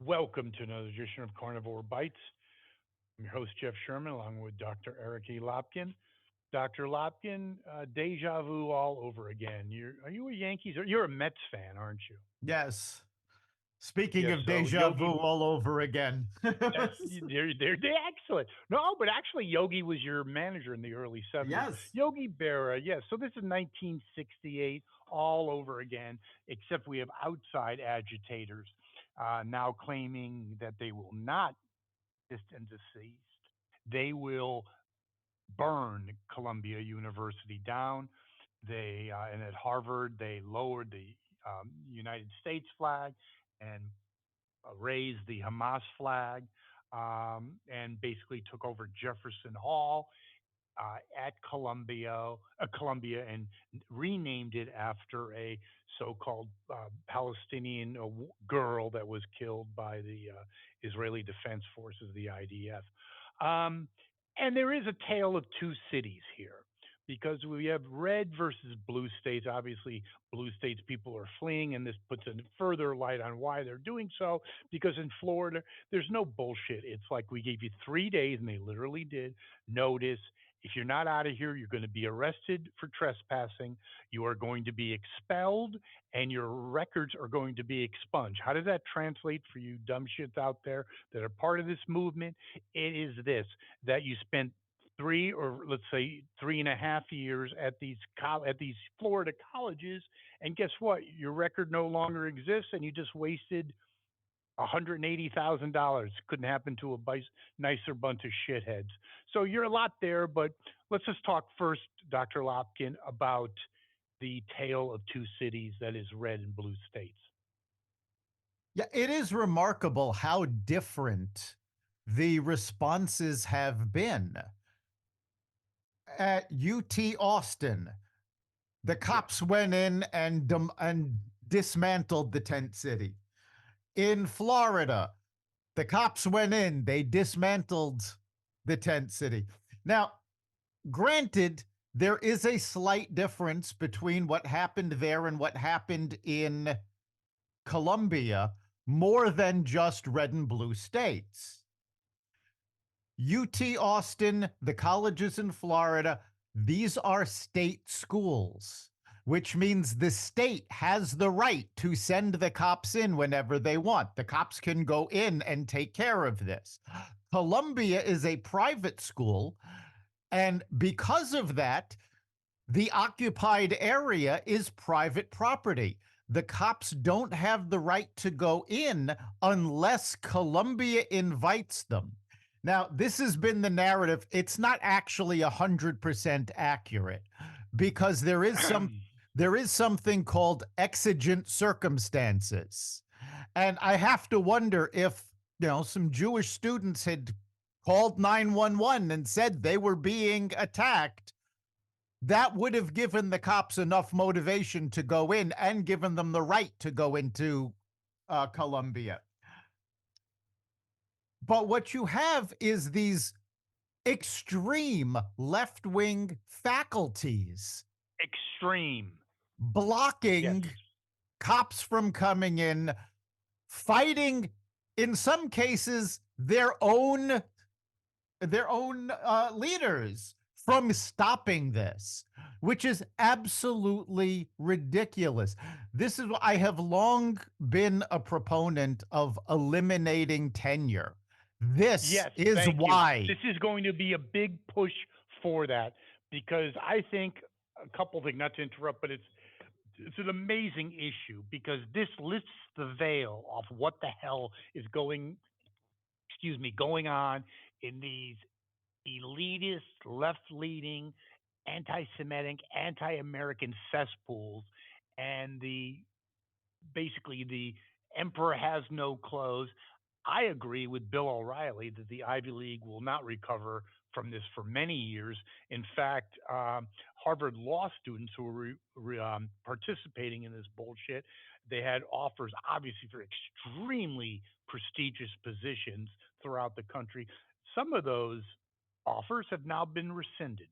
Welcome to another edition of Carnivore Bites. I'm your host, Jeff Sherman, along with Dr. Eric E. Lopkin. Dr. Lopkin, deja vu all over again. Are you a Yankees or you're a Mets fan, aren't you? Yes. Speaking Yes. of So deja vu Yogi, all over again. they're excellent. No, but actually Yogi was your manager in the early '70s. Yes. Yogi Berra, yes. So this is 1968 all over again, except we have outside agitators now claiming that they will not and deceased. They will burn Columbia University down. And at Harvard they lowered the United States flag and raised the Hamas flag, and basically took over Jefferson Hall at Columbia, and renamed it after a so-called Palestinian girl that was killed by the Israeli Defense Forces, the IDF. Um, and there is a tale of two cities here because we have red versus blue states. Obviously, blue states people are fleeing, and this puts a further light on why they're doing so. Because in Florida, there's no bullshit. It's like we gave you 3 days, and they literally did notice. If you're not out of here, you're going to be arrested for trespassing. You are going to be expelled, and your records are going to be expunged. How does that translate for you dumb shits out there that are part of this movement? It is this: that you spent 3 or let's say 3.5 years at these Florida colleges, and guess what? Your record no longer exists, and you just wasted $180,000. Couldn't happen to a nicer bunch of shitheads. So you're a lot there, but let's just talk first, Dr. Lopkin, about the tale of two cities that is red and blue states. Yeah, it is remarkable how different the responses have been. At UT Austin, the Yes. cops went in and dismantled the tent city. In Florida, the cops went in, they dismantled the tent city. Now, granted, there is a slight difference between what happened there and what happened in Columbia, more than just red and blue states. UT Austin, the colleges in Florida, these are state schools, which means the state has the right to send the cops in whenever they want. The cops can go in and take care of this. Columbia is a private school, and because of that, the occupied area is private property. The cops don't have the right to go in unless Columbia invites them. Now, this has been the narrative. It's not actually 100% accurate because there is something called exigent circumstances. And I have to wonder if, some Jewish students had called 911 and said they were being attacked, that would have given the cops enough motivation to go in and given them the right to go into Columbia. But what you have is these extreme left wing faculties Extreme. Yes. blocking cops from coming in, fighting, in some cases, their own leaders from stopping this, which is absolutely ridiculous. This is what I have long been a proponent of eliminating tenure. This Yes, is thank you. why. This is going to be a big push for that because I think a couple things, not to interrupt, but it's an amazing issue because this lifts the veil off what the hell is going on in these elitist, left-leaning, anti-Semitic, anti-American cesspools, and the basically the emperor has no clothes. I agree with Bill O'Reilly that the Ivy League will not recover from this for many years. In fact, Harvard law students who were participating in this bullshit, they had offers, obviously, for extremely prestigious positions throughout the country. Some of those offers have now been rescinded.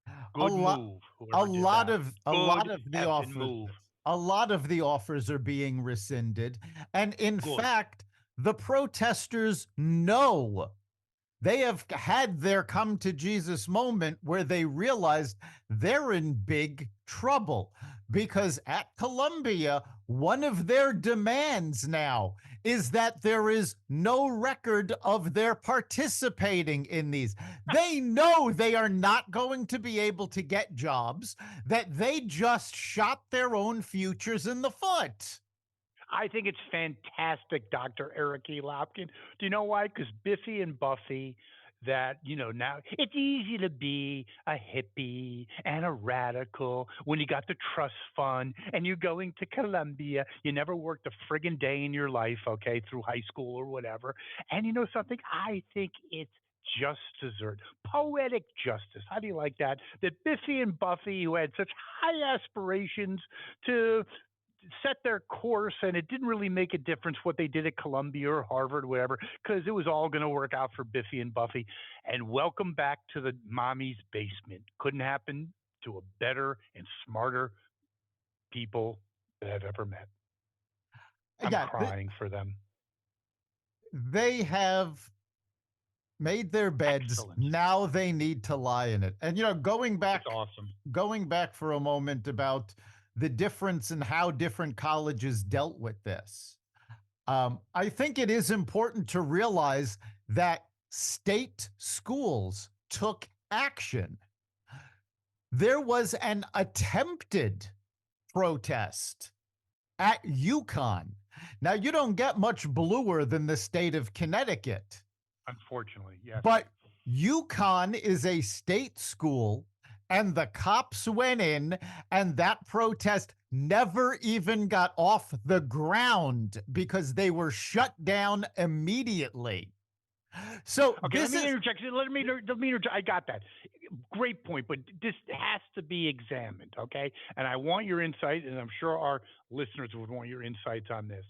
A Good lot move, a whoever did lot that. of a lot Good of the effing offers move. a lot of the offers are being rescinded, and in Good. fact, The protesters know they have had their come to Jesus moment where they realized they're in big trouble because at Columbia, one of their demands now is that there is no record of their participating in these. They know they are not going to be able to get jobs, that they just shot their own futures in the foot. I think it's fantastic, Dr. Eric E. Lopkin. Do you know why? Because Biffy and Buffy, that, now it's easy to be a hippie and a radical when you got the trust fund and you're going to Columbia. You never worked a friggin' day in your life, okay, through high school or whatever. And you know something? I think it's just dessert, poetic justice. How do you like that? That Biffy and Buffy, who had such high aspirations to set their course, and it didn't really make a difference what they did at Columbia or Harvard, or whatever, because it was all going to work out for Biffy and Buffy. And welcome back to the mommy's basement. Couldn't happen to a better and smarter people that I've ever met. I'm Yeah, crying for them. they have made their beds. Excellent. Now they need to lie in it. And It's awesome. going back for a moment about the difference in how different colleges dealt with this. I think it is important to realize that state schools took action. There was an attempted protest at UConn. Now, you don't get much bluer than the state of Connecticut. Unfortunately, yes. But UConn is a state school, and the cops went in, and that protest never even got off the ground because they were shut down immediately. So Okay, let this me is interject. Let me interject. I got that. Great point, but this has to be examined, okay? And I want your insight, and I'm sure our listeners would want your insights on this.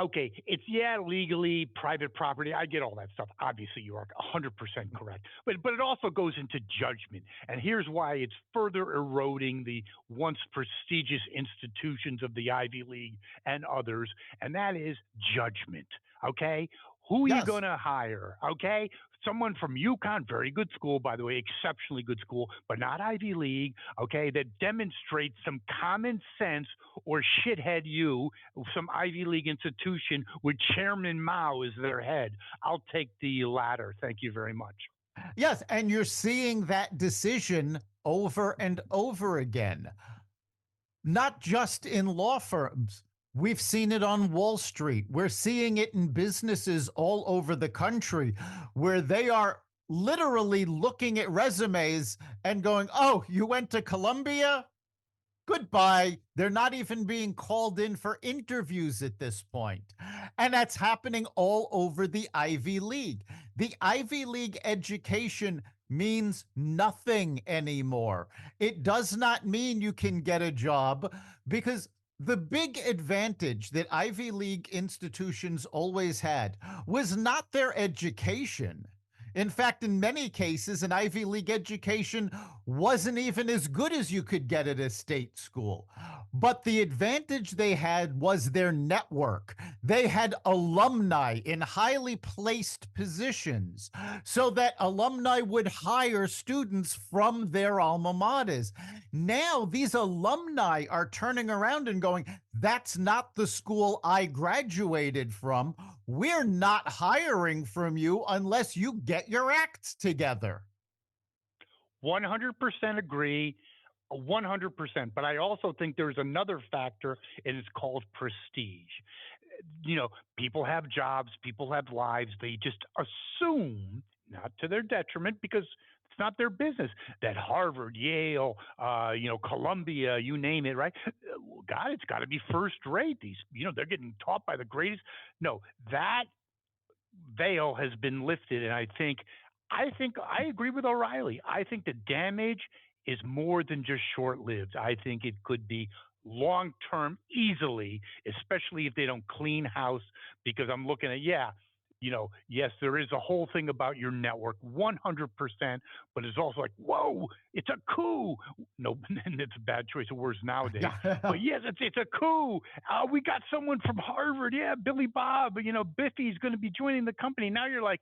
Okay, it's legally private property. I get all that stuff. Obviously, you are 100% correct. But it also goes into judgment. And here's why it's further eroding the once prestigious institutions of the Ivy League and others, and that is judgment. Okay? Who are you yes. going to hire? Okay? Someone from UConn, very good school, by the way, exceptionally good school, but not Ivy League, okay, that demonstrates some common sense, or shithead you, some Ivy League institution with Chairman Mao as their head. I'll take the latter. Thank you very much. Yes, and you're seeing that decision over and over again, not just in law firms. We've seen it on Wall Street. We're seeing it in businesses all over the country where they are literally looking at resumes and going, "Oh, you went to Columbia? Goodbye." They're not even being called in for interviews at this point. And that's happening all over the Ivy League. The Ivy League education means nothing anymore. It does not mean you can get a job because the big advantage that Ivy League institutions always had was not their education. In fact, in many cases, an Ivy League education wasn't even as good as you could get at a state school. But the advantage they had was their network. They had alumni in highly placed positions so that alumni would hire students from their alma maters. Now, these alumni are turning around and going, "That's not the school I graduated from. We're not hiring from you unless you get your acts together." 100% agree. 100%. But I also think there's another factor, and it's called prestige. People have jobs, people have lives. They just assume, not to their detriment, because it's not their business, that Harvard, Yale, Columbia, you name it, right? God, it's got to be first rate. These, they're getting taught by the greatest. No, that veil has been lifted, and I think I agree with O'Reilly. I think the damage is more than just short lived. I think it could be long term easily, especially if they don't clean house. Because I'm looking at, Yes, there is a whole thing about your network, 100%, but it's also like, whoa, it's a coup. No, and it's a bad choice of words nowadays. Yeah. But yes, it's a coup. We got someone from Harvard. Yeah, Billy Bob. Biffy's going to be joining the company. Now you're like,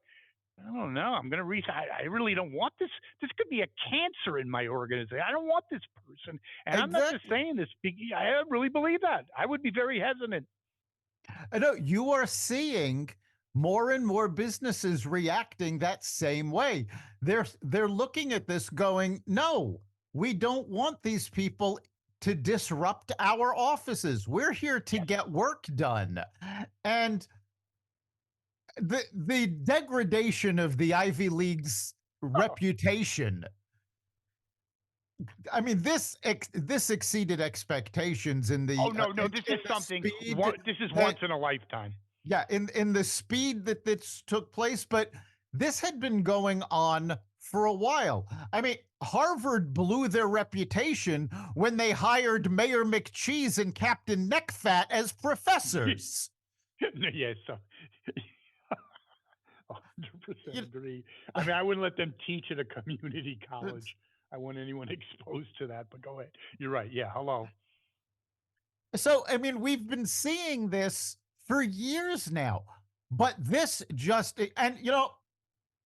I don't know. I'm going to I really don't want this. This could be a cancer in my organization. I don't want this person. And I'm not just Exactly. saying this. I really believe that. I would be very hesitant. I know you are seeing more and more businesses reacting that same way. They're looking at this going, no, we don't want these people to disrupt our offices. We're here to Yes. get work done. And the degradation of the Ivy League's Oh, reputation, I mean, this exceeded expectations in oh the no, no. This in is the something. speed This is once that in a lifetime. yeah, in the speed that this took place, but this had been going on for a while. I mean, Harvard blew their reputation when they hired Mayor McCheese and Captain Neckfat as professors. Yes. So, 100% You- agree. I mean, I wouldn't let them teach at a community college. I want anyone exposed to that. But go ahead. You're right. Yeah. Hello. So, I mean, we've been seeing this for years now, but this just, and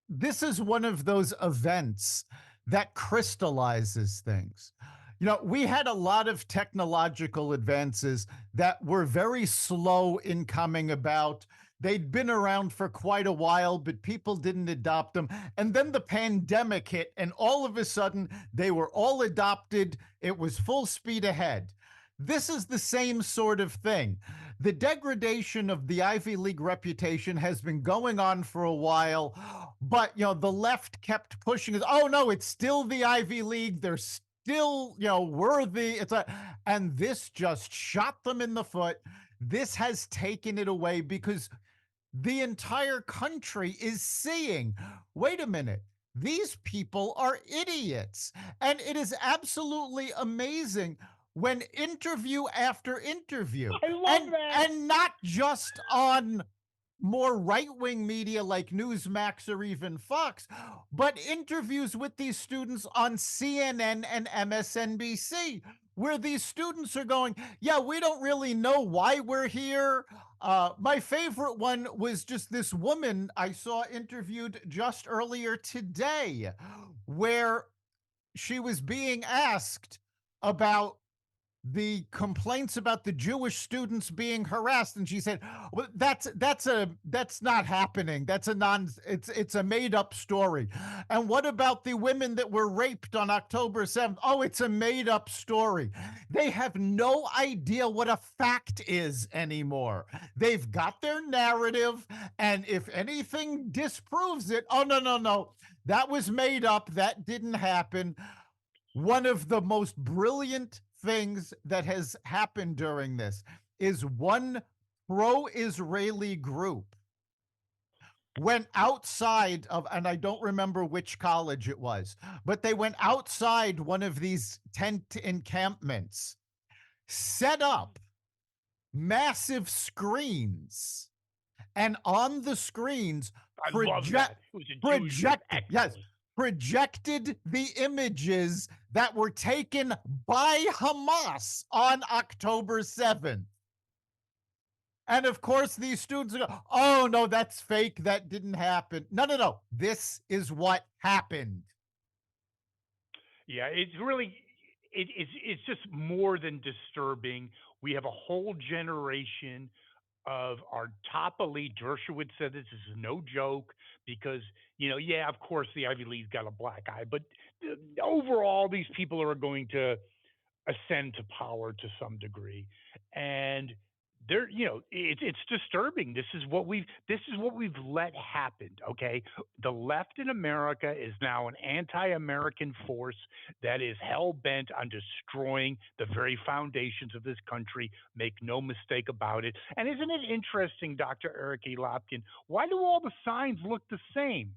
this is one of those events that crystallizes things. We had a lot of technological advances that were very slow in coming about. They'd been around for quite a while, but people didn't adopt them. And then the pandemic hit, and all of a sudden, they were all adopted. It was full speed ahead. This is the same sort of thing. The degradation of the Ivy League reputation has been going on for a while, but the left kept pushing it. Oh no, it's still the Ivy League. They're still worthy. And this just shot them in the foot. This has taken it away because the entire country is seeing, wait a minute, these people are idiots. And it is absolutely amazing when interview after interview, I love and that. and not just on more right-wing media like Newsmax or even Fox, but interviews with these students on CNN and MSNBC, where these students are going, yeah, we don't really know why we're here. My favorite one was just this woman I saw interviewed just earlier today, where she was being asked about the complaints about the Jewish students being harassed, and she said, "Well, that's not happening. That's a non. It's a made up story." And what about the women that were raped on October 7th? Oh, it's a made up story. They have no idea what a fact is anymore. They've got their narrative, and if anything disproves it, oh no no no, that was made up. That didn't happen. One of the most brilliant things that has happened during this is one pro Israeli group went outside of, and I don't remember which college it was, but they went outside one of these tent encampments, set up massive screens, and on the screens I love that. It was a Jewish group. yes, Excellent. projected the images that were taken by Hamas on October 7th. And of course, these students go, oh, no, that's fake. That didn't happen. No, no, no. This is what happened. Yeah, it's really it's just more than disturbing. We have a whole generation of our top elite. Dershowitz said this is no joke because yeah, of course the Ivy League's got a black eye, but overall these people are going to ascend to power to some degree, and it's disturbing. This is what we've let happen. Okay, the left in America is now an anti-American force that is hell bent on destroying the very foundations of this country. Make no mistake about it. And isn't it interesting, Dr. Eric E. Lopkin? Why do all the signs look the same?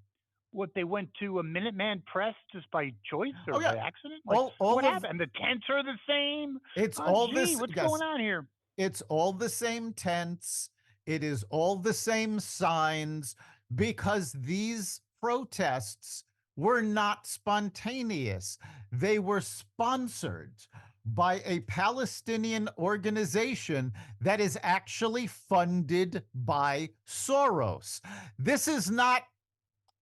What, they went to a Minuteman Press just by choice or Oh, yeah. by accident? Like, All what of happened? And the tents are the same. it's Oh, all gee, this. what's going Yes, on here? it's all the same tents. It is all the same signs because these protests were not spontaneous. They were sponsored by a Palestinian organization that is actually funded by Soros. This is not,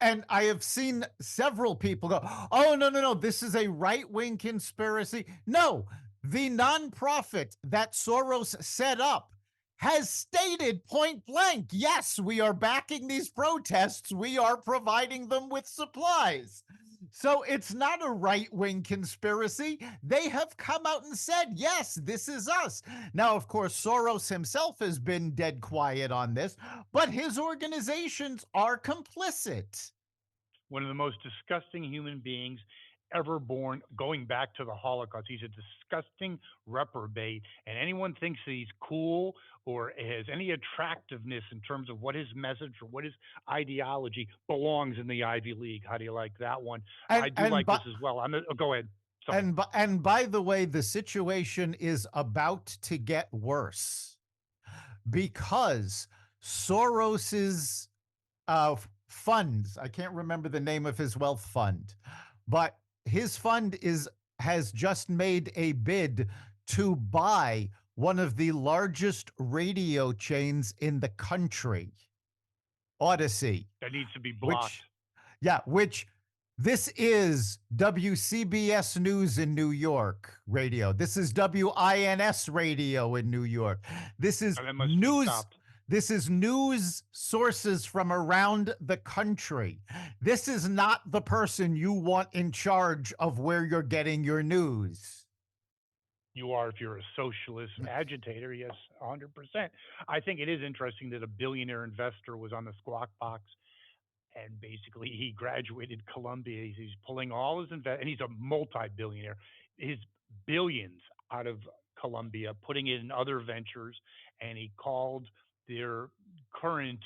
and I have seen several people go, oh, no, no, no, this is a right wing conspiracy. No, the nonprofit that Soros set up has stated point blank, yes, we are backing these protests. We are providing them with supplies. So it's not a right wing conspiracy. They have come out and said, yes, this is us. Now, of course, Soros himself has been dead quiet on this, but his organizations are complicit. One of the most disgusting human beings ever born, going back to the Holocaust. He's a disgusting reprobate, and anyone thinks that he's cool or has any attractiveness in terms of what his message or what his ideology belongs in the Ivy League. How do you like that one? And I do and like this but as well. Go ahead. Sorry. and by the way, the situation is about to get worse because Soros's funds, I can't remember the name of his wealth fund, but his fund is has just made a bid to buy one of the largest radio chains in the country, Odyssey, That needs to be blocked. which, yeah, which this is WCBS News in New York radio. This is WINS radio in New York. This is And that must be news. stopped. This is news sources from around the country. This is not the person you want in charge of where you're getting your news. You are, if you're a socialist agitator, yes, 100%. I think it is interesting that a billionaire investor was on the Squawk Box, and basically he graduated Columbia. He's pulling all his and he's a multi-billionaire. His billions out of Columbia, putting it in other ventures, and he called their current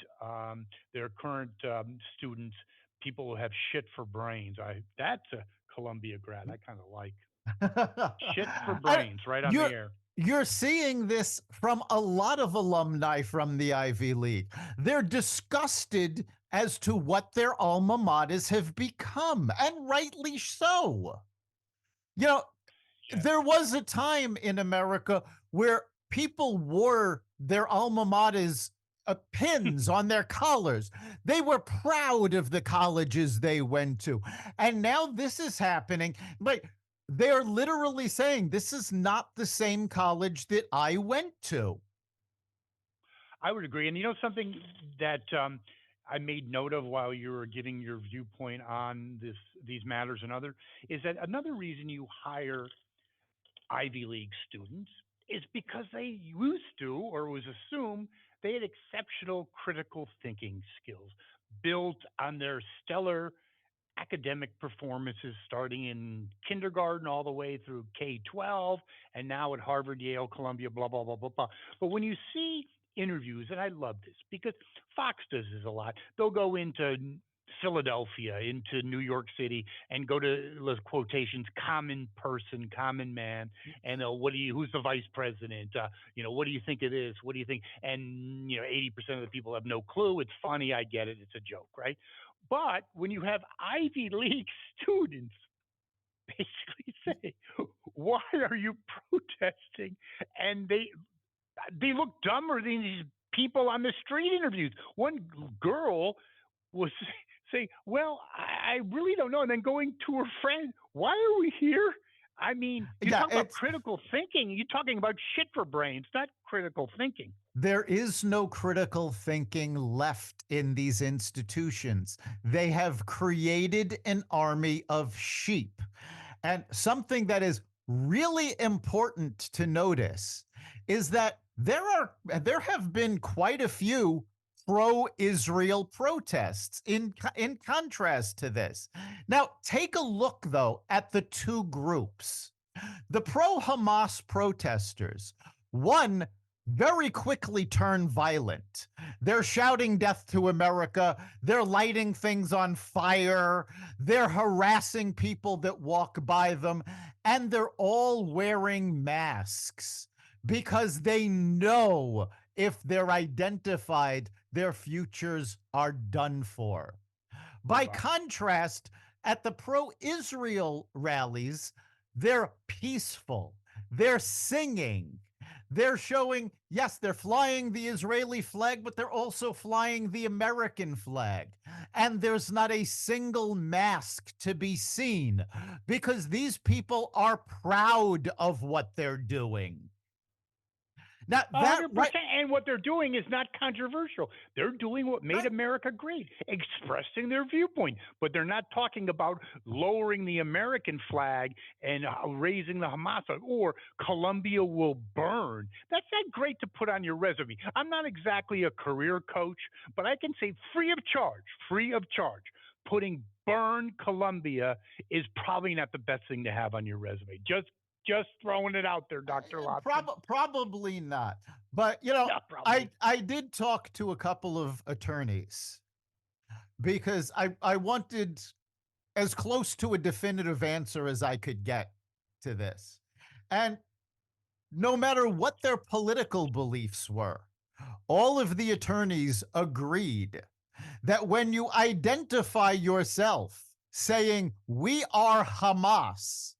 students people who have shit for brains. That's a Columbia grad. I kind of like shit for I- brains right on the you're air. you're seeing this from a lot of alumni from the Ivy League. They're disgusted as to what their alma maters have become, and rightly so. You know, Yeah. there was a time in America where people wore their alma maters pins on their collars. They were proud of the colleges they went to. And now this is happening. But they're literally saying this is not the same college that I went to. I would agree. And you know something that I made note of while you were giving your viewpoint on these matters and other is that another reason you hire Ivy League students is because they used to or was assumed they had exceptional critical thinking skills built on their stellar academic performances starting in kindergarten all the way through K-12 and now at Harvard, Yale, Columbia, blah, blah, blah, blah, blah. But when you see interviews, and I love this because Fox does this a lot, they'll go into Philadelphia, into New York City, and go to those quotations, common person, common man, and they'll, who's the vice president? What do you think of this? What do you think? And 80% of the people have no clue. It's funny, I get it, it's a joke, right? But when you have Ivy League students basically say, "Why are you protesting?" and they look dumber than these people on the street interviews. One girl was saying, "Well, I really don't know," and then going to her friend, "Why are we here?" I mean, you Yeah, talk about it's critical thinking. You're talking about shit for brains, not critical thinking. there is no critical thinking left in these institutions. They have created an army of sheep. And something that is really important to notice is that there have been quite a few pro-Israel protests in contrast to this. Now, take a look though at the two groups. The pro-Hamas protesters, one very quickly turn violent. They're shouting death to America. They're lighting things on fire. They're harassing people that walk by them. And they're all wearing masks because they know If they're identified, their futures are done for. By Goodbye. contrast, at the pro Israel rallies, they're peaceful, they're singing, they're showing, yes, they're flying the Israeli flag, but they're also flying the American flag. And there's not a single mask to be seen because these people are proud of what they're doing. Now, that right. 100%. And what they're doing is not controversial. They're doing what made Right. America great, expressing their viewpoint. But they're not talking about lowering the American flag and raising the Hamas flag or Colombia will burn. That's not great to put on your resume. I'm not exactly a career coach, but I can say free of charge, putting burn Colombia is probably not the best thing to have on your resume. Just throwing it out there, Dr. Lopkin. Probably not. But No, probably. I did talk to a couple of attorneys because I wanted as close to a definitive answer as I could get to this. And no matter what their political beliefs were, all of the attorneys agreed that when you identify yourself saying, "We are Hamas,"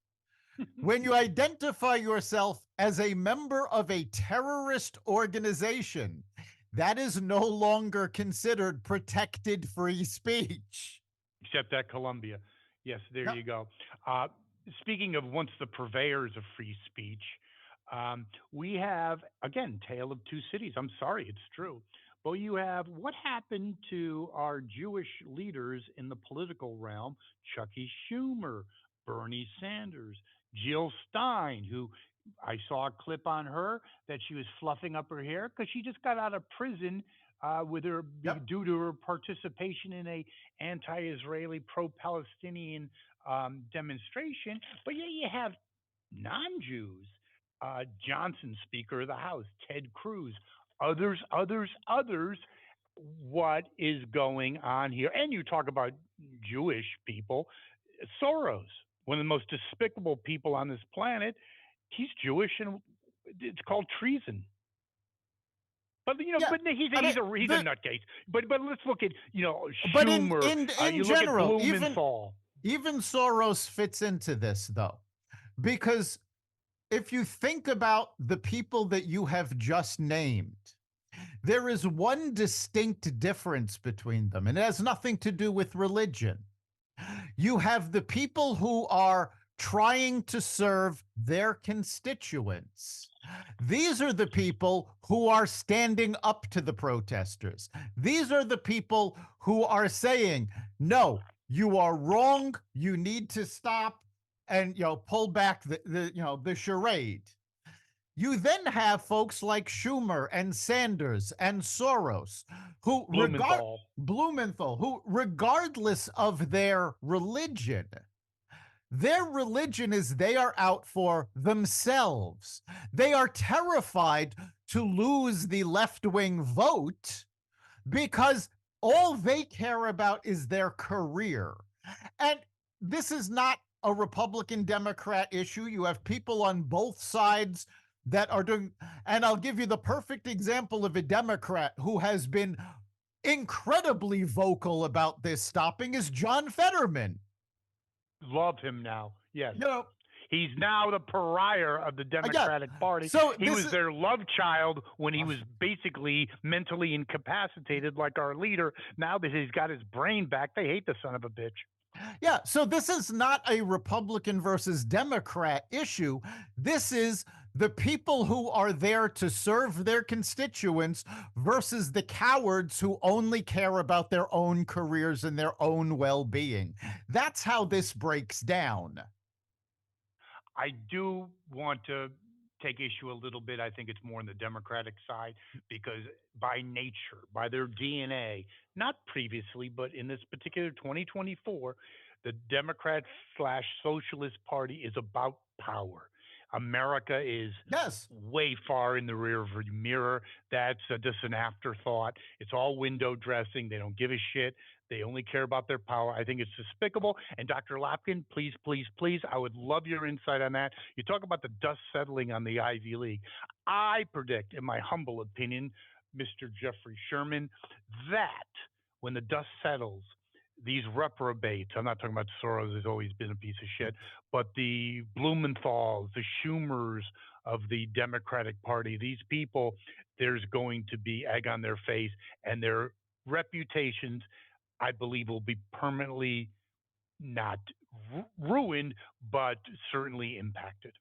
when you identify yourself as a member of a terrorist organization, that is no longer considered protected free speech. Except at Columbia. Yes, there Yep. you go. Uh, Speaking of once the purveyors of free speech, we have, again, Tale of Two Cities. I'm sorry, it's true. But you have what happened to our Jewish leaders in the political realm Chucky Schumer, Bernie Sanders, Jill Stein, who I saw a clip on her that she was fluffing up her hair because she just got out of prison with her Yep. due to her participation in a anti-Israeli, pro-Palestinian demonstration. But yet you have non-Jews, Johnson, Speaker of the House, Ted Cruz, others. What is going on here? And you talk about Jewish people, Soros, one of the most despicable people on this planet. He's Jewish, and it's called treason. But Yeah. I mean, he's a nutcase. But let's look at but Schumer. in You look at general, Blumenthal. even Soros fits into this though, because if you think about the people that you have just named, there is one distinct difference between them, and it has nothing to do with religion. You have the people who are trying to serve their constituents. These are the people who are standing up to the protesters. These are the people who are saying, no, you are wrong. You need to stop and pull back the charade. You then have folks like Schumer and Sanders and Soros, who regard Blumenthal. Blumenthal, who regardless of their religion is they are out for themselves. They are terrified to lose the left wing vote because all they care about is their career. And this is not a Republican Democrat issue. You have people on both sides that are doing, and I'll give you the perfect example of a Democrat who has been incredibly vocal about this stopping is John Fetterman. Love him now. Yes. You know, He's now the pariah of the again, Democratic Party. so He this was is their love child when he was basically mentally incapacitated, like our leader. Now that he's got his brain back, they hate the son of a bitch. yeah, so this is not a Republican versus Democrat issue. This is the people who are there to serve their constituents versus the cowards who only care about their own careers and their own well being. That's how this breaks down. I do want to take issue a little bit. I think it's more on the Democratic side because by nature, by their DNA, not previously, but in this particular 2024, the Democrat slash Socialist Party is about power. America is Yes. way far in the rear view mirror. That's just an afterthought. It's all window dressing. They don't give a shit. They only care about their power. I think it's despicable. And Dr. Lopkin, please, I would love your insight on that. You talk about the dust settling on the Ivy League. I predict, in my humble opinion, Mr. Jeffrey Sherman, that when the dust settles, these reprobates, I'm not talking about Soros, who's always been a piece of shit, but the Blumenthals, the Schumers of the Democratic Party, these people, there's going to be egg on their face, and their reputations, I believe, will be permanently not ruined, but certainly impacted.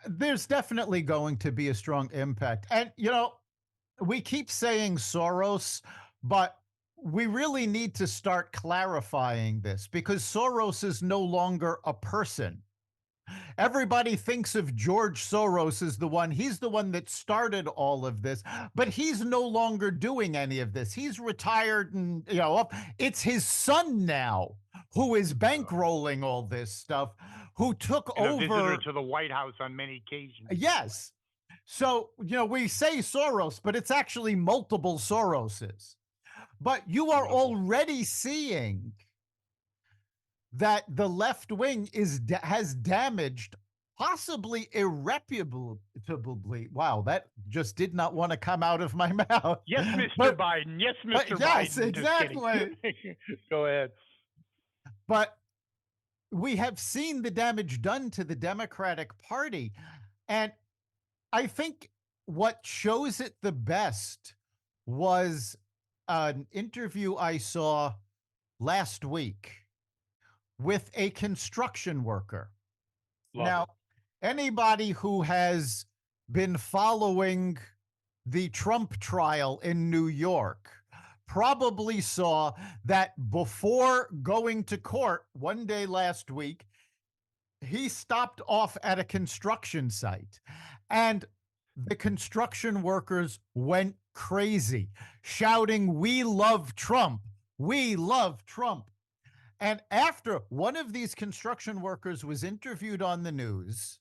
There's definitely going to be a strong impact. And, we keep saying Soros, but we really need to start clarifying this because Soros is no longer a person. Everybody thinks of George Soros as the one, he's the one that started all of this, but he's no longer doing any of this. He's retired and, it's his son now who is bankrolling all this stuff, who took And a visitor over. to the White House on many occasions, by the way. Yes. So, we say Soros, but it's actually multiple Soroses. But you are Beautiful. already seeing that the left wing has damaged, possibly irreparably. Wow, that just did not want to come out of my mouth. Yes, Mr. But Biden. Yes, Mr. yes, Biden. Just kidding. exactly. Go ahead. But we have seen the damage done to the Democratic Party. And I think what shows it the best was an interview I saw last week with a construction worker. Love Now, it. anybody who has been following the Trump trial in New York probably saw that before going to court one day last week, he stopped off at a construction site and the construction workers went crazy, shouting, "We love Trump! We love Trump!" And after one of these construction workers was interviewed on the news,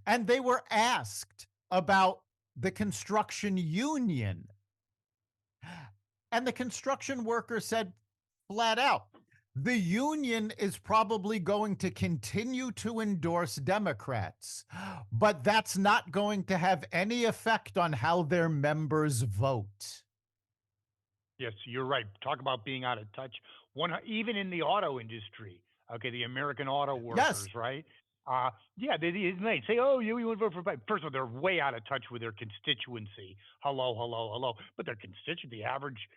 and they were asked about the construction union, and the construction worker said flat out, the union is probably going to continue to endorse Democrats, but that's not going to have any effect on how their members vote. Yes, you're right. Talk about being out of touch. Even in the auto industry, okay, the American auto Yes. workers, right? Yeah, they say, "Oh, you want to vote for Biden?" First of all, they're way out of touch with their constituency. Hello, hello, hello. But their constituent, the average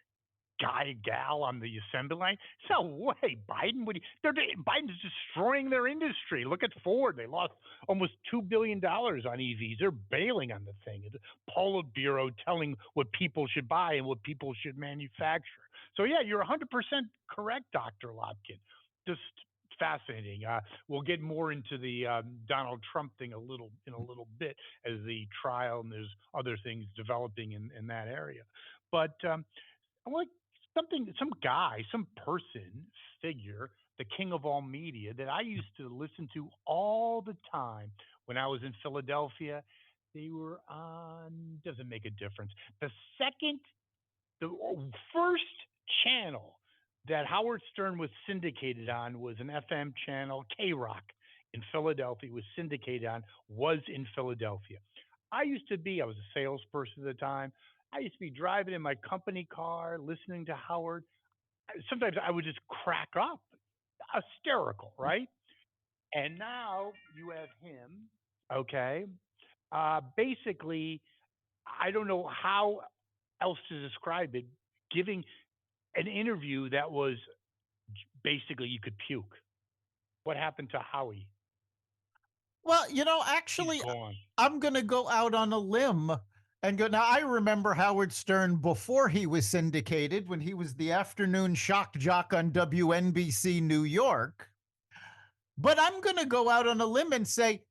guy, gal on the assembly line. No way, Biden would. Biden's destroying their industry. Look at Ford; they lost almost $2 billion on EVs. They're bailing on the thing. It's a Politburo telling what people should buy and what people should manufacture. So yeah, you're 100% correct, Dr. Lopkin. Just fascinating. We'll get more into the Donald Trump thing in a little bit as the trial and there's other things developing in that area. But I want some guy, some person, figure, the king of all media that I used to listen to all the time when I was in Philadelphia. They were on, doesn't make a difference. The second, the first channel that Howard Stern was syndicated on was an FM channel, K Rock in Philadelphia, was syndicated on, was in Philadelphia. I was a salesperson at the time. I used to be driving in my company car, listening to Howard. Sometimes I would just crack up, hysterical, right? And now you have him, okay? Basically, I don't know how else to describe it, giving an interview that was basically you could puke. What happened to Howie? Well, He's actually, gone. I'm going to go out on a limb and go. Now, I remember Howard Stern before he was syndicated when he was the afternoon shock jock on WNBC New York. But I'm going to go out on a limb and say,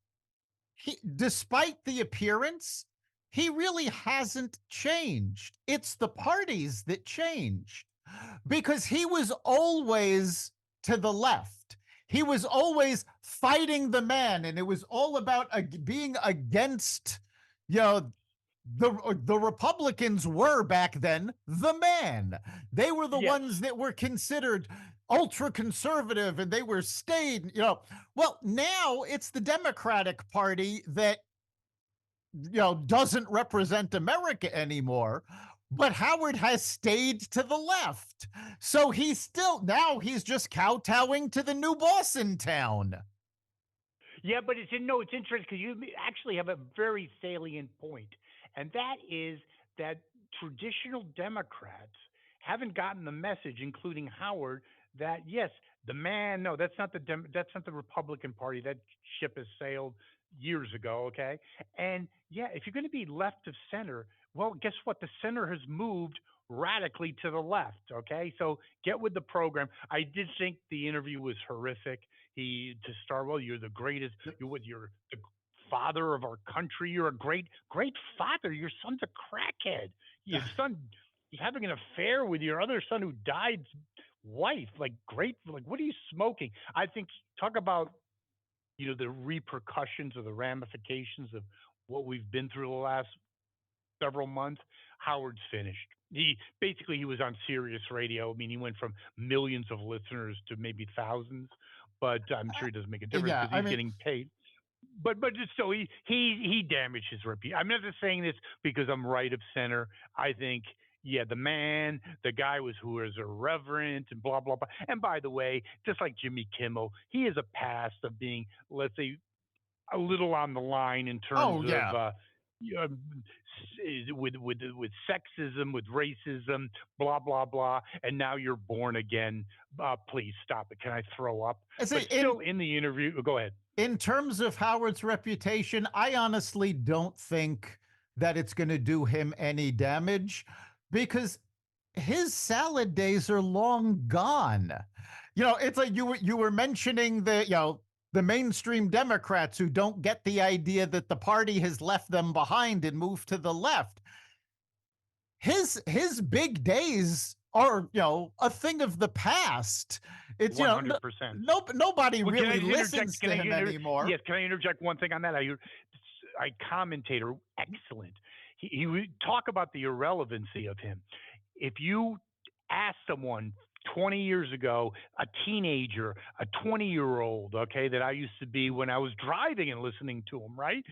despite the appearance, he really hasn't changed. It's the parties that changed because he was always to the left. He was always fighting the man, and it was all about being against, you know, the Republicans were back then the man. They were the Yes. ones that were considered ultra conservative, and they were stayed. Well, now it's the Democratic Party that doesn't represent America anymore. But Howard has stayed to the left. So he's just kowtowing to the new boss in town. Yeah, but it's interesting because you actually have a very salient point, and that is that traditional Democrats haven't gotten the message, including Howard, that yes, the man. No, that's not the Republican Party. That ship has sailed years ago. Okay, and yeah, if you're going to be left of center, well, guess what? The center has moved radically to the left. Okay, so get with the program. I did think the interview was horrific. He to start well, you're the greatest. You're the father of our country. You're a great father. Your son's a crackhead. Your son is having an affair with your other son who died's wife. Like great. Like what are you smoking? I think talk about the repercussions or the ramifications of what we've been through the last several months. Howard's finished. He was on Sirius Radio. I mean, he went from millions of listeners to maybe thousands, but I'm sure it doesn't make a difference Yeah, because I he's mean, getting paid. But just so he damaged his reputation. I'm not just saying this because I'm right of center. I think yeah, the guy who was irreverent and blah blah blah. And by the way, just like Jimmy Kimmel, he has a past of being, let's say, a little on the line in terms oh of yeah. uh, with sexism, with racism, blah blah blah. And now you're born again. Please stop it. Can I throw up? I But say still, in the interview, go ahead. in terms of Howard's reputation, I honestly don't think that it's going to do him any damage because his salad days are long gone. It's like you were mentioning the mainstream Democrats who don't get the idea that the party has left them behind and moved to the left. His big days are a thing of the past. It's 100%. nobody Well, can I really just interject? listens to him anymore. Yes, can I interject one thing on that? I commentator, excellent. He would talk about the irrelevancy of him. If you ask someone 20 years ago, a teenager, a 20-year-old, okay, that I used to be when I was driving and listening to him, right?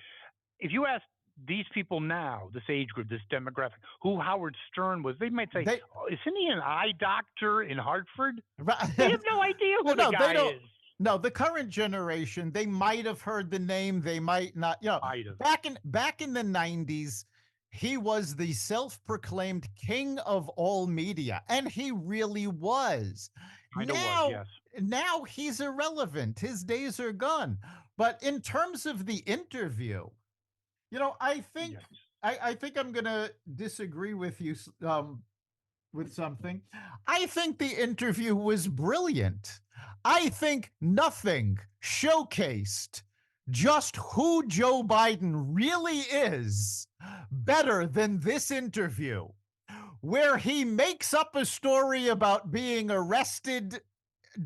If you ask these people now, this age group, this demographic, who Howard Stern was, they might say, They oh, isn't he an eye doctor in Hartford? They have right. no idea who the No, they guy don't. is. No, the current generation, they might have heard the name, they might not. Might have. Back in the 90s, he was the self-proclaimed king of all media, and he really was. Kind of was, Now, yes. now he's irrelevant. His days are gone. But in terms of the interview, I think Yes. I think I'm gonna disagree with you with something. I think the interview was brilliant. I think nothing showcased just who Joe Biden really is better than this interview, where he makes up a story about being arrested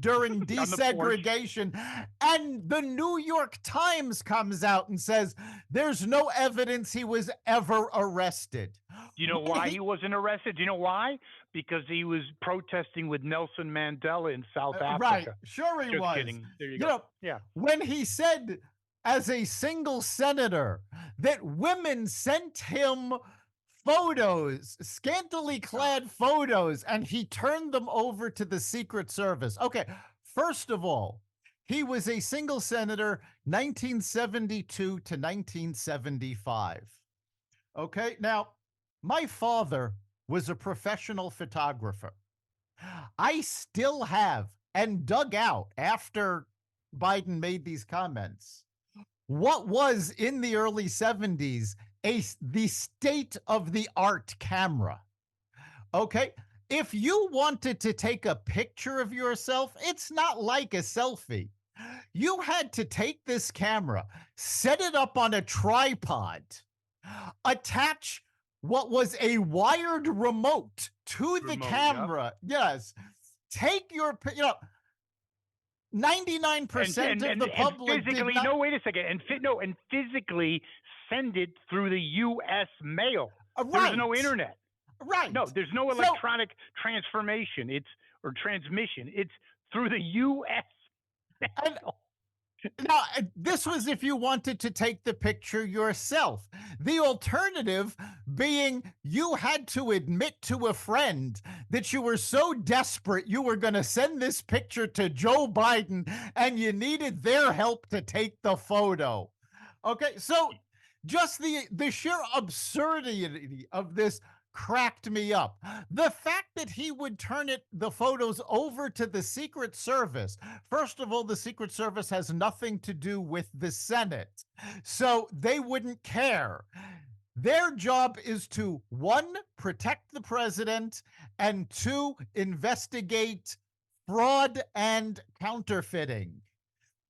during On the porch. desegregation. And the New York Times comes out and says there's no evidence he was ever arrested. Do you know When why he he, wasn't arrested? Do you know why? Because he was protesting with Nelson Mandela in South right, Africa. sure he Just was. kidding. There you You go. know, Yeah. when he said as a single senator that women sent him photos, scantily Oh, clad photos, and he turned them over to the Secret Service. Okay, first of all, he was a single senator 1972 to 1975. Okay, now my father was a professional photographer. I still have and dug out after Biden made these comments what was in the early 70s the state of the art camera. Okay, if you wanted to take a picture of yourself, it's not like a selfie. You had to take this camera, set it up on a tripod, attach what was a wired remote to the remote. Yep. camera. Yes. Take your, 99% of the And public did physically, not. no, wait a second. And physically send it through the U.S. mail. There's no Right. internet. Right. No, there's no So, electronic transformation. It's or transmission. It's through the U.S. and mail. Now, this was if you wanted to take the picture yourself. The alternative being you had to admit to a friend that you were so desperate you were going to send this picture to Joe Biden and you needed their help to take the photo. Okay, so just the sheer absurdity of this cracked me up. The fact that he would turn the photos over to the Secret Service. First of all, the Secret Service has nothing to do with the Senate, so they wouldn't care. Their job is to one, protect the president, and two, investigate fraud and counterfeiting.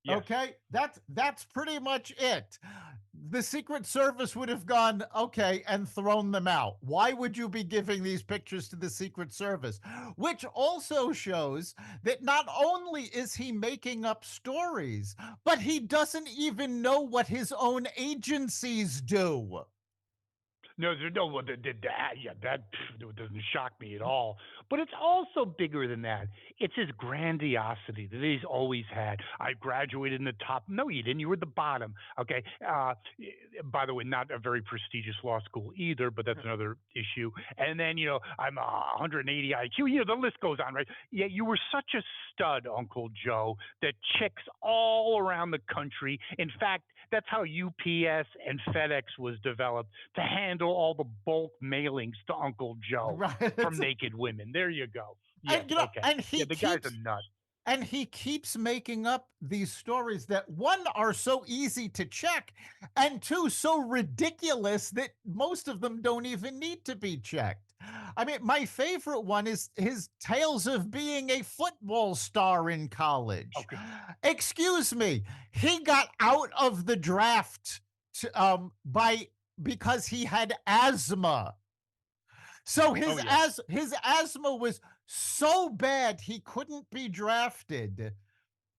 Yes. Okay, that's pretty much it. The Secret Service would have gone, okay, and thrown them out. Why would you be giving these pictures to the Secret Service? Which also shows that not only is he making up stories, but he doesn't even know what his own agencies do. No, there's no well, that. Yeah, that doesn't shock me at all. But it's also bigger than that. It's his grandiosity that he's always had. I graduated in the top. No, you didn't. You were at the bottom. Okay. By the way, not a very prestigious law school either, but that's another issue. And then I'm 180 IQ. The list goes on, right? Yeah, you were such a stud, Uncle Joe, that chicks all around the country. In fact, that's how UPS and FedEx was developed to handle all the bulk mailings to Uncle Joe Right? from naked women. There you go. Yes. And Okay. and Yeah, he the guy's a keeps nut. and he keeps making up these stories that one are so easy to check and two so ridiculous that most of them don't even need to be checked. I mean, my favorite one is his tales of being a football star in college. Okay. Excuse me, he got out of the draft by because he had asthma. So Oh yeah. his asthma was so bad he couldn't be drafted,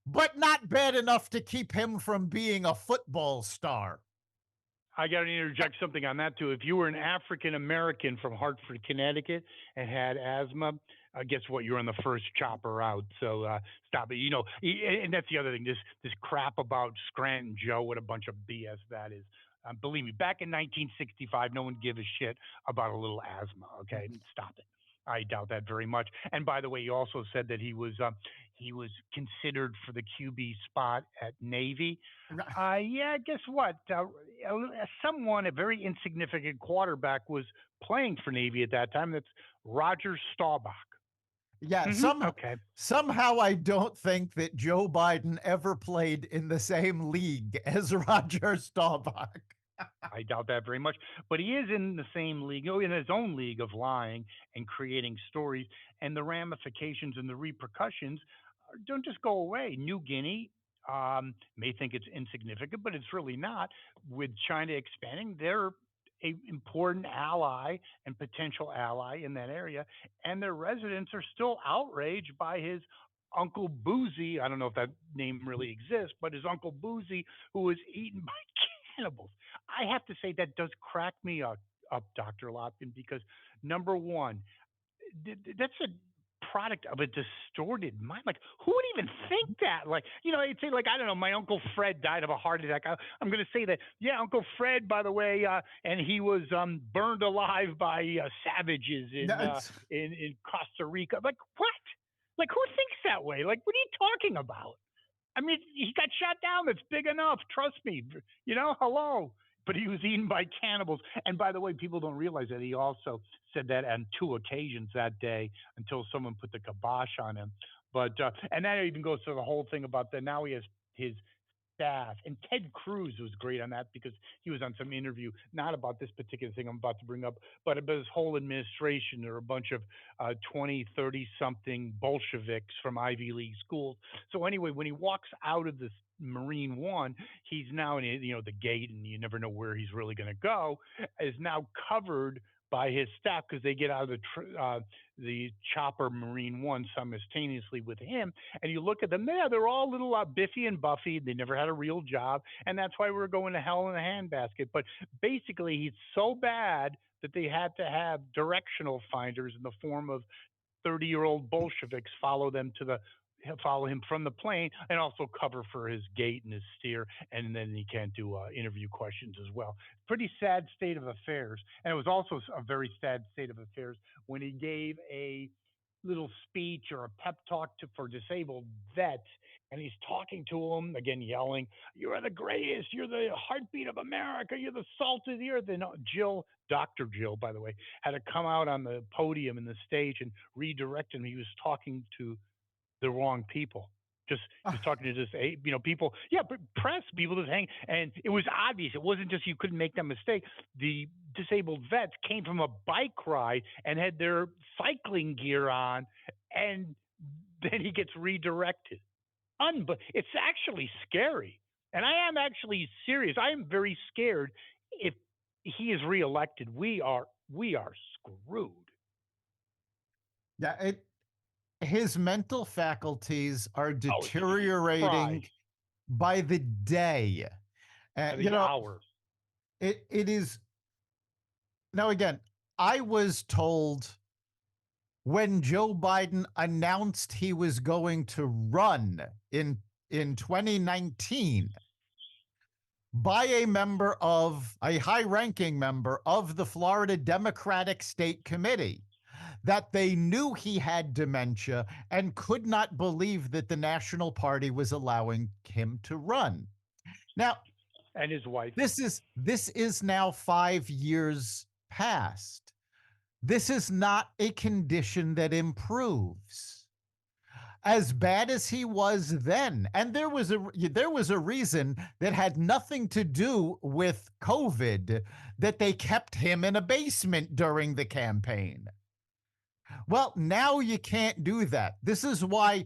but not bad enough to keep him from being a football star. I got to interject something on that too. If you were an African American from Hartford, Connecticut, and had asthma, guess what? You're on the first chopper out. So stop it. And that's the other thing. This crap about Scranton Joe. What a bunch of BS that is. Believe me, back in 1965, no one gave a shit about a little asthma. Okay, stop it. I doubt that very much. And by the way, he also said that he was considered for the QB spot at Navy. Yeah, guess what? A very insignificant quarterback, was playing for Navy at that time. That's Roger Staubach. Yeah, Okay. somehow I don't think that Joe Biden ever played in the same league as Roger Staubach. I doubt that very much. But he is in the same league, in his own league of lying and creating stories, and the ramifications and the repercussions don't just go away. New Guinea may think it's insignificant, but it's really not. With China expanding, they're a important ally and potential ally in that area, and their residents are still outraged by his Uncle Boozy. I don't know if that name really exists, but his Uncle Boozy, who was eaten by cannibals. I have to say that does crack me up, Dr. Lopkin, because number one, that's a product of a distorted mind. Like, who would even think that? Like, I'd say, like, I don't know, my Uncle Fred died of a heart attack. I'm going to say that, yeah, Uncle Fred, by the way, and he was burned alive by savages That's in Costa Rica. Like, what? Like, who thinks that way? Like, what are you talking about? I mean, he got shot down. That's big enough. Trust me. Hello. But he was eaten by cannibals. And by the way, people don't realize that he also said that on two occasions that day until someone put the kibosh on him. But and that even goes to the whole thing about that. Now he has his staff. And Ted Cruz was great on that because he was on some interview, not about this particular thing I'm about to bring up, but about his whole administration. There are a bunch of 20, 30 something Bolsheviks from Ivy League schools. So anyway, when he walks out of this Marine One, he's now in the gate, and you never know where he's really going to go. Is now covered by his staff because they get out of the chopper Marine One simultaneously with him, and you look at them, yeah, they're all little Biffy and Buffy. They never had a real job, and that's why we're going to hell in a handbasket. But basically, he's so bad that they had to have directional finders in the form of 30-year-old Bolsheviks follow them to the follow him from the plane and also cover for his gait and his steer, and then he can't do interview questions as well. Pretty sad state of affairs, and it was also a very sad state of affairs when he gave a little speech or a pep talk for disabled vets, and he's talking to them again, yelling, "You're the greatest! You're the heartbeat of America! You're the salt of the earth!" And Jill, Dr. Jill, by the way, had to come out on the podium and the stage and redirect him. He was talking to the wrong people. Just he was talking to just people, yeah, but press people just hang, and it was obvious. It wasn't just you couldn't make that mistake. The disabled vets came from a bike ride and had their cycling gear on, and then he gets redirected. But it's actually scary, and I am actually serious. I am very scared if he is reelected. We are screwed. Yeah, his mental faculties are Oh, it's fried deteriorating by the day. by And the hour. it is now again, I was told when Joe Biden announced he was going to run in 2019 by a high-ranking member of the Florida Democratic State Committee, that they knew he had dementia and could not believe that the National Party was allowing him to run. Now, And his wife. this is now 5 years past. This is not a condition that improves. As bad as he was then, and there was a reason that had nothing to do with COVID that they kept him in a basement during the campaign. Well, now you can't do that. This is why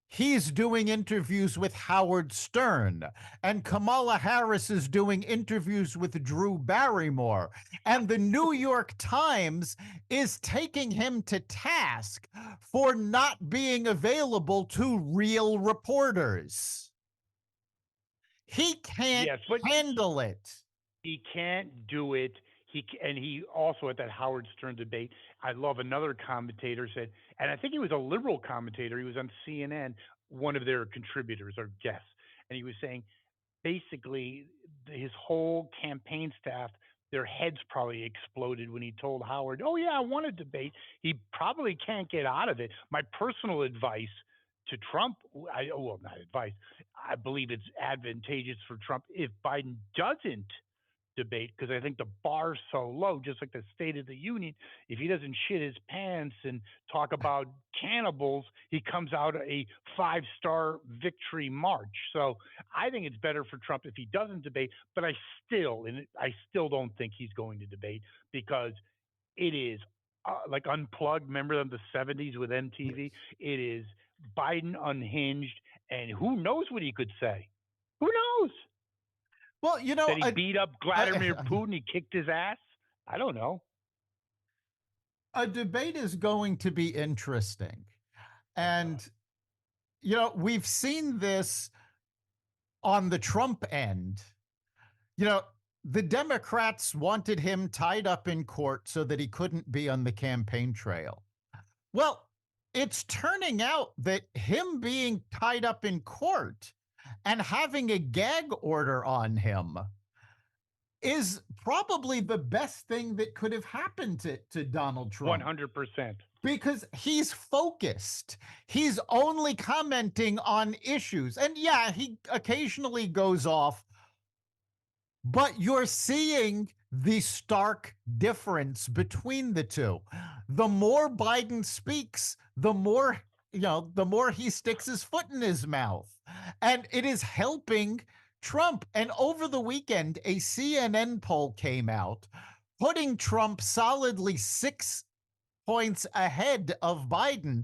he's doing interviews with Howard Stern, and Kamala Harris is doing interviews with Drew Barrymore, and the New York Times is taking him to task for not being available to real reporters. He can't Yes, but handle it. he can't do it. And he also at that Howard Stern debate. I love another commentator said, and I think he was a liberal commentator. He was on CNN, one of their contributors or guests, and he was saying basically his whole campaign staff, their heads probably exploded when he told Howard, "Oh yeah, I want to debate." He probably can't get out of it. My personal advice to Trump, well, not advice. I believe it's advantageous for Trump if Biden doesn't debate because I think the bar's so low, just like the State of the Union. If he doesn't shit his pants and talk about cannibals, he comes out a 5-star victory march. So I think it's better for Trump if he doesn't debate. But I still don't think he's going to debate because it is like Unplugged. Remember them the '70s with MTV? It is Biden unhinged, and who knows what he could say? Who knows? Well, That he beat up Vladimir a, Putin, he kicked his ass? I don't know. a debate is going to be interesting. Oh God. And, we've seen this on the Trump end. You know, the Democrats wanted him tied up in court so that he couldn't be on the campaign trail. Well, it's turning out that him being tied up in court and having a gag order on him is probably the best thing that could have happened to Donald Trump 100%. because he's focused. He's only commenting on issues. And yeah, he occasionally goes off, but you're seeing the stark difference between the two. The more Biden speaks, the more he sticks his foot in his mouth. And it is helping Trump. And over the weekend, a CNN poll came out putting Trump solidly 6 points ahead of Biden.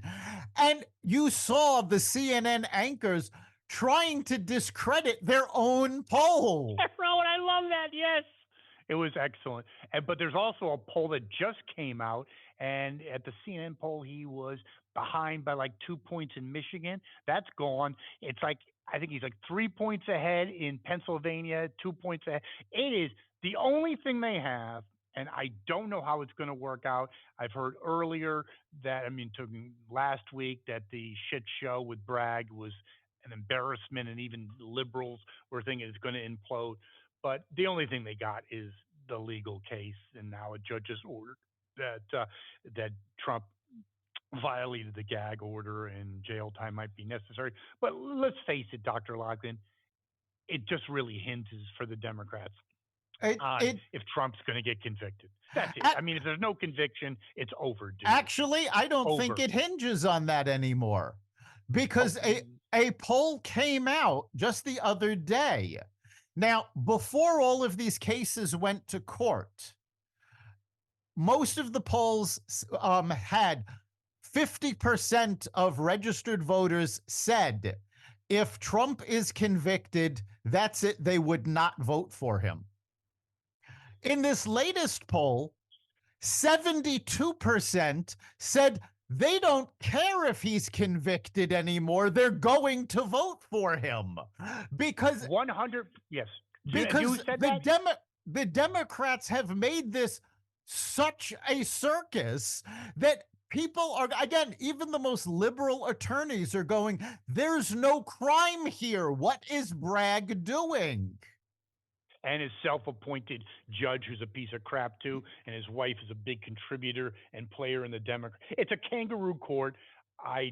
And you saw the CNN anchors trying to discredit their own poll. Bro, and I love that. Yes. It was excellent. But there's also a poll that just came out, and at the CNN poll, he was behind by like 2 points in Michigan. That's gone. It's like, I think he's like 3 points ahead in Pennsylvania, 2 points ahead. It is the only thing they have, and I don't know how it's going to work out. I've heard earlier that, I mean, last week, that the shit show with Bragg was an embarrassment, and even liberals were thinking it's going to implode. But the only thing they got is the legal case, and now a judge has ordered that Trump violated the gag order and jail time might be necessary. But let's face it, Dr. Loughlin, it just really hinges for the Democrats It on it if Trump's going to get convicted. That's it. ac- I mean, if there's no conviction, it's overdue. Actually, I don't think Over. it hinges on that anymore, Oh, because a poll came out just the other day. Now, before all of these cases went to court, most of the polls had 50% of registered voters said if Trump is convicted, that's it, they would not vote for him. In this latest poll, 72% said they don't care if he's convicted anymore. They're going to vote for him because 100. Yes. And you because said that? the Democrats have made this such a circus that people are, again, even the most liberal attorneys are going, there's no crime here. What is Bragg doing? And his self-appointed judge, who's a piece of crap too, and his wife is a big contributor and player in the Democrat. It's a kangaroo court. I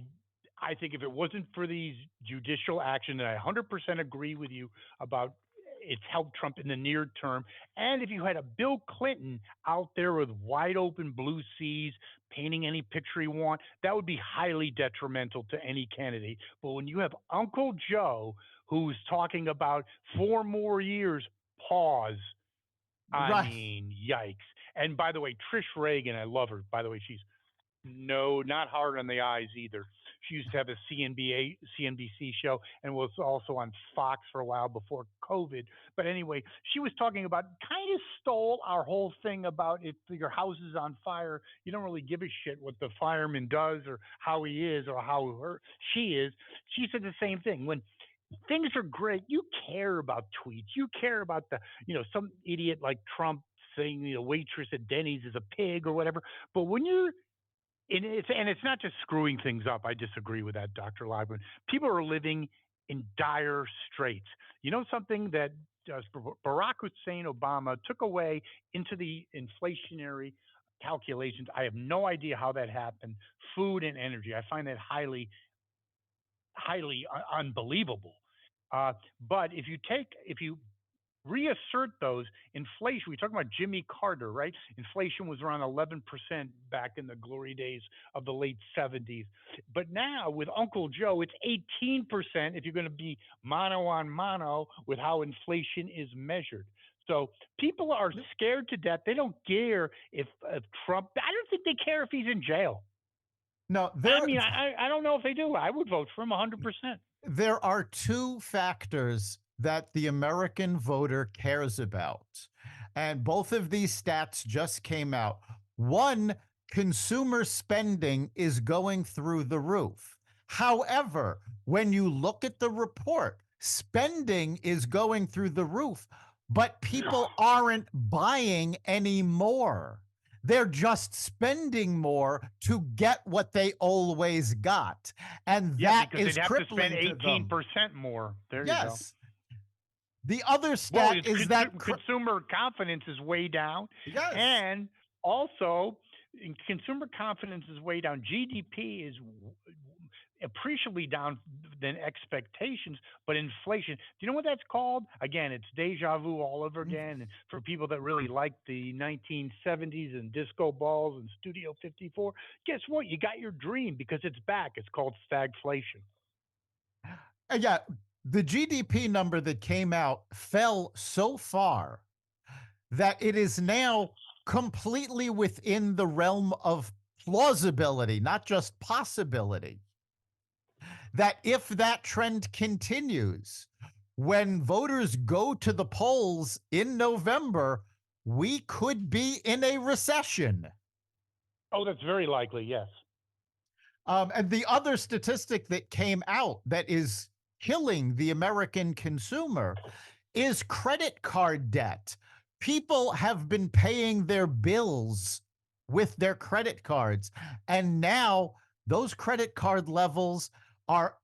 I think if it wasn't for these judicial action, and I 100% agree with you about it's helped Trump in the near term. And if you had a Bill Clinton out there with wide open blue seas, painting any picture he want, that would be highly detrimental to any candidate. But when you have Uncle Joe who's talking about 4 more years, pause. I Right. mean, yikes. And by the way, Trish Reagan, I love her. By the way, she's no, not hard on the eyes either. She used to have a CNBC show and was also on Fox for a while before COVID. But anyway, she was talking about, kind of stole our whole thing about if your house is on fire, you don't really give a shit what the fireman does or how he is or how she is. She said the same thing. When things are great, you care about tweets. You care about some idiot like Trump saying the waitress at Denny's is a pig or whatever. But when you're and it's not just screwing things up. I disagree with that, Dr. Liebman. People are living in dire straits. You know something that Barack Hussein Obama took away into the inflationary calculations. I have no idea how that happened. Food and energy. I find that highly unbelievable. Uh, but if you reassert those, inflation, we talk about Jimmy Carter, right? Inflation was around 11% back in the glory days of the late 70s. But now with Uncle Joe, it's 18% if you're going to be mano on mano with how inflation is measured. So people are scared to death. They don't care if Trump, I don't think they care if he's in jail. No, I mean, I don't know if they do. I would vote for him 100%. there are two factors that the American voter cares about. And both of these stats just came out. One, consumer spending is going through the roof. However, when you look at the report, spending is going through the roof, but people aren't buying anymore. They're just spending more to get what they always got. And Yeah, that because is they'd have to spend crippling to them. 18% more. There you go. Yes. The other Well, stat is that consumer confidence is way down, yes. and also consumer confidence is way down. GDP is appreciably down than expectations, but inflation. Do you know what that's called? Again, it's deja vu all over again. And for people that really like the 1970s and disco balls and Studio 54, guess what? You got your dream because it's back. It's called stagflation. Yeah, the GDP number that came out fell so far that it is now completely within the realm of plausibility, not just possibility, that if that trend continues, when voters go to the polls in November, we could be in a recession. Oh, that's very likely. Yes. And the other statistic that came out that is killing the American consumer is credit card debt. People have been paying their bills with their credit cards. And now those credit card levels are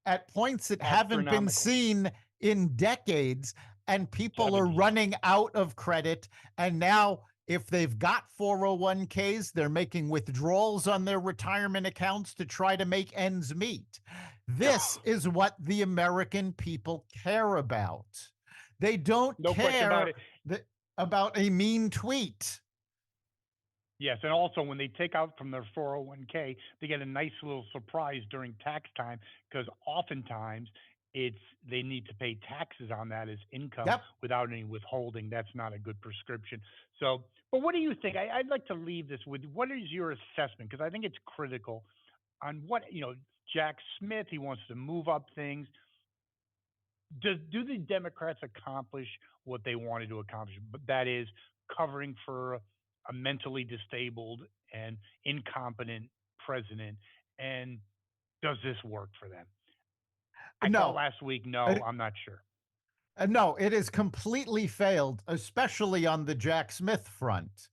at points that haven't been Astronomical. seen in decades, and people are 70s. running out of credit. And now, if they've got 401ks, they're making withdrawals on their retirement accounts to try to make ends meet. This is what the American people care about. They don't No question about care it. that, about a mean tweet. Yes, and also when they take out from their 401k, they get a nice little surprise during tax time because oftentimes it's they need to pay taxes on that as income Yep. without any withholding. That's not a good prescription. So, but what do you think? I'd like to leave this with what is your assessment? Because I think it's critical on what, Jack Smith, he wants to move up things. Do the Democrats accomplish what they wanted to accomplish? But that is covering for a mentally disabled and incompetent president. And does this work for them? I thought No. last week, Uh, no, I'm not sure. no, it has completely failed, especially on the Jack Smith front.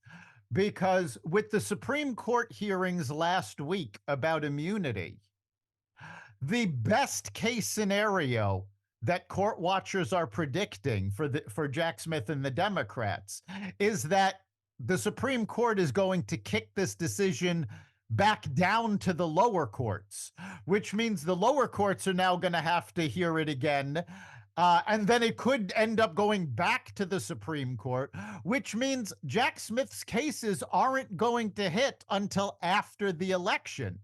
Because with the Supreme Court hearings last week about immunity, the best case scenario that court watchers are predicting for Jack Smith and the Democrats is that the Supreme Court is going to kick this decision back down to the lower courts, which means the lower courts are now going to have to hear it again. And then it could end up going back to the Supreme Court, which means Jack Smith's cases aren't going to hit until after the election.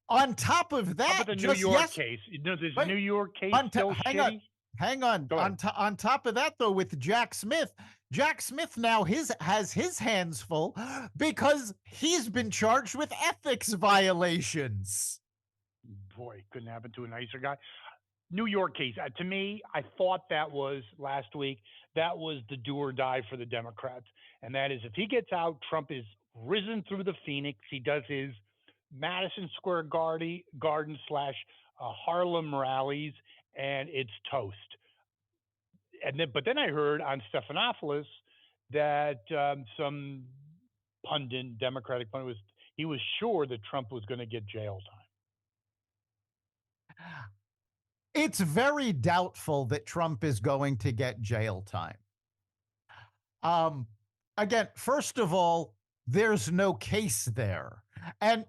On top of How that, about the New just York yes, case? This wait, New York case still hang on, shitty? hang on. Go ahead. On top of that, though, with Jack Smith now has his hands full because he's been charged with ethics violations. Boy, couldn't happen to a nicer guy. New York case. To me, I thought that was last week. That was the do or die for the Democrats, and that is if he gets out, Trump is risen through the phoenix. He does his Madison Square Garden slash Harlem rallies, and it's toast. But then I heard on Stephanopoulos that some pundit, Democratic pundit, he was sure that Trump was going to get jail time. It's very doubtful that Trump is going to get jail time. Um, Again, first of all, there's no case there. And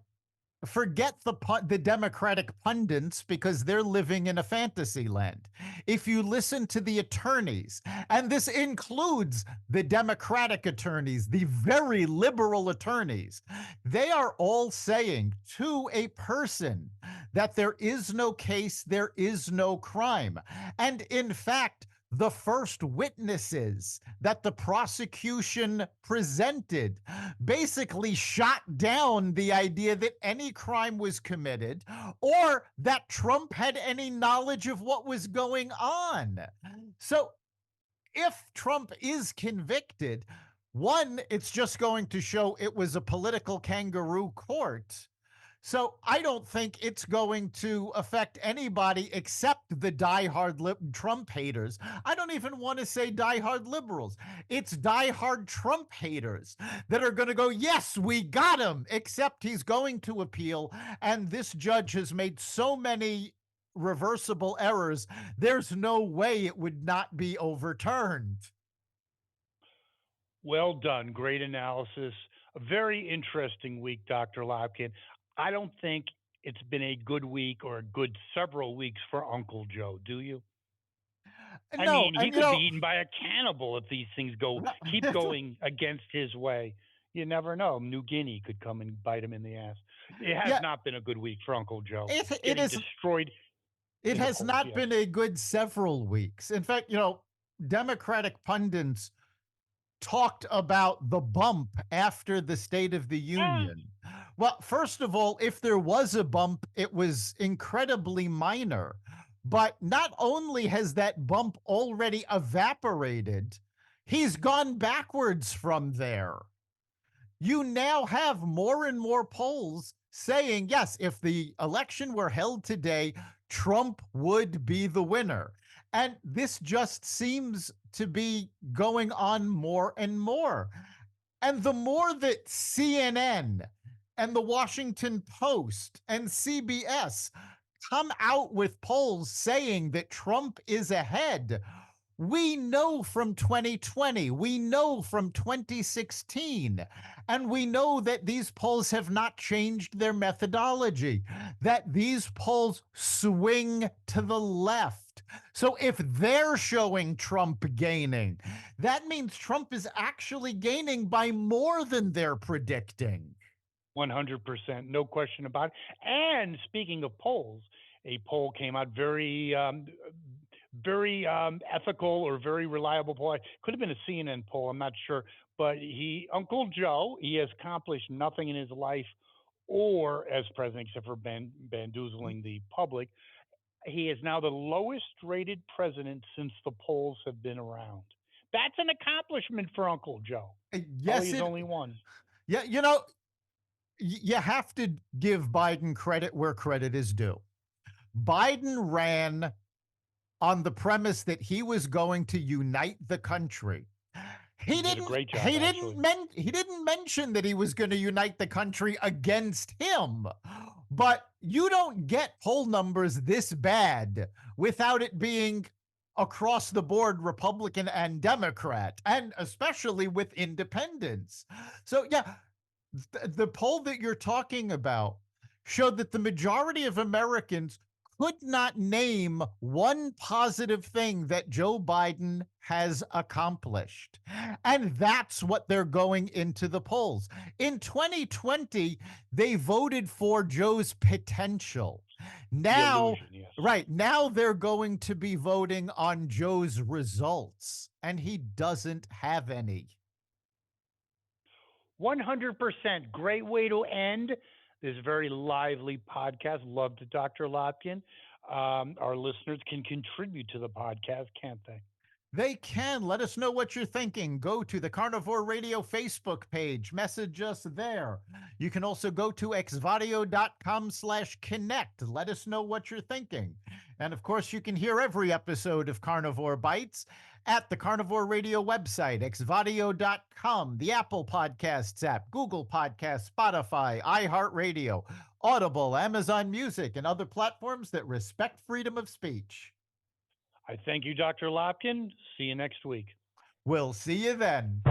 forget the Democratic pundits because they're living in a fantasy land. If you listen to the attorneys, and this includes the Democratic attorneys, the very liberal attorneys, they are all saying to a person that there is no case, there is no crime. And in fact, the first witnesses that the prosecution presented basically shot down the idea that any crime was committed or that Trump had any knowledge of what was going on. So if Trump is convicted, one, it's just going to show it was a political kangaroo court. So I don't think it's going to affect anybody except the diehard Trump haters. I don't even want to say diehard liberals. It's diehard Trump haters that are going to go, yes, we got him, except he's going to appeal. And this judge has made so many reversible errors, there's no way it would not be overturned. Well done. Great analysis. A very interesting week, Dr. Lopkin. I don't think it's been a good week or a good several weeks for Uncle Joe, do you? I No, mean, he and could be eaten by a cannibal if these things keep it, going against his way. You never know. New Guinea could come and bite him in the ass. It has yeah, not been a good week for Uncle Joe. it Getting is. destroyed It in the has polls, not yes. been a good several weeks. In fact, Democratic pundits talked about the bump after the State of the Ah, Union. Well, first of all, if there was a bump, it was incredibly minor. But not only has that bump already evaporated, he's gone backwards from there. You now have more and more polls saying, yes, if the election were held today, Trump would be the winner. And this just seems to be going on more and more. And the more that CNN and the Washington Post and CBS come out with polls saying that Trump is ahead, we know from 2020, we know from 2016, and we know that these polls have not changed their methodology, that these polls swing to the left. So if they're showing Trump gaining, that means Trump is actually gaining by more than they're predicting. 100%, no question about it. And speaking of polls, a poll came out very ethical or very reliable poll. It could have been a CNN poll, I'm not sure. But Uncle Joe, he has accomplished nothing in his life or as president except for bamboozling the public. He is now the lowest rated president since the polls have been around. That's an accomplishment for Uncle Joe. Probably Yes, his it, only one. yeah, you have to give Biden credit where credit is due. Biden ran on the premise that he was going to unite the country. He did a great job, actually. He didn't mention that he was going to unite the country against him. But you don't get poll numbers this bad without it being across the board Republican and Democrat, and especially with independents. So yeah, the poll that you're talking about showed that the majority of Americans could not name one positive thing that Joe Biden has accomplished. And that's what they're going into the polls. In 2020, they voted for Joe's potential. The Now, illusion, yes. right, now they're going to be voting on Joe's results, and he doesn't have any. 100%. Great way to end this very lively podcast. Love to Dr. Lopkin. Our listeners can contribute to the podcast, can't they? They can. Let us know what you're thinking. Go to the Carnivore Radio Facebook page. Message us there. You can also go to xvadio.com/connect. Let us know what you're thinking. And of course, you can hear every episode of Carnivore Bites at the Carnivore Radio website, xvadio.com, the Apple Podcasts app, Google Podcasts, Spotify, iHeartRadio, Audible, Amazon Music, and other platforms that respect freedom of speech. I thank you, Dr. Lopkin. See you next week. We'll see you then.